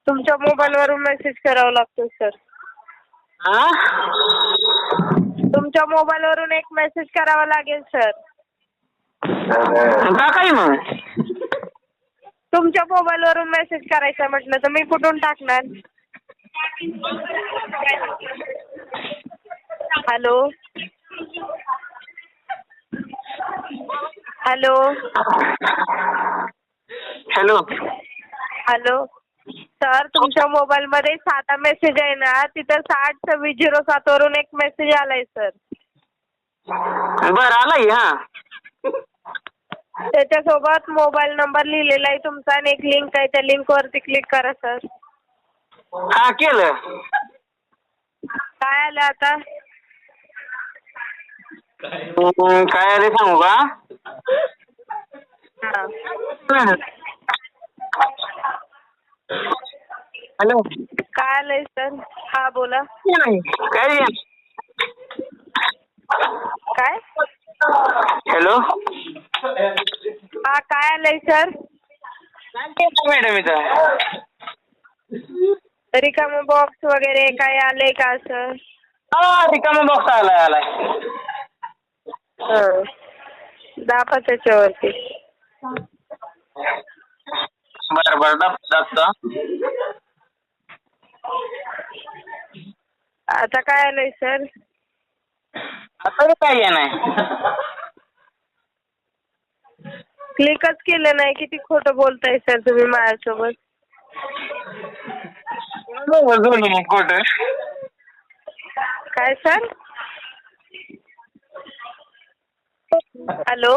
तुमच्या मोबाईलवरून मेसेज करावा लागतो सर. हा तुमच्या मोबाईलवरून एक मेसेज करावा लागेल सर. टाकाय मग. तुमच्या मोबाईलवरून मेसेज करायचा म्हटलं तर मी कुठून टाकणार. Hello hello hello hello sir, तुमच्या मोबाईलमध्ये साधा मेसेज आहे ना, तिथं 602607 वरून एक मेसेज आलाय सर. बर आलाय. हा त्याच्यासोबत मोबाईल नंबर लिहिलेला आहे तुमचा आणि एक लिंक आहे, त्या लिंक वरती क्लिक करा सर. हा केलं. काय आलं आता. काय आले सांगू का. हा. हॅलो काय आलंय सर. हा बोला. काय. काय. हॅलो हा काय आलंय सर. मॅडम इथं रिकाम बॉक्स वगैरे काय आलंय का असं. हा रिकामा बॉक्स आलाय. हा दाखवा त्याच्यावरती. बरं दाखतो. आता काय आलंय सर. आता काय नाही. क्लिकच केलं नाही. किती खोटं बोलताय सर तुम्ही माझ्यासोबत. मग खोट. काय सर. हॅलो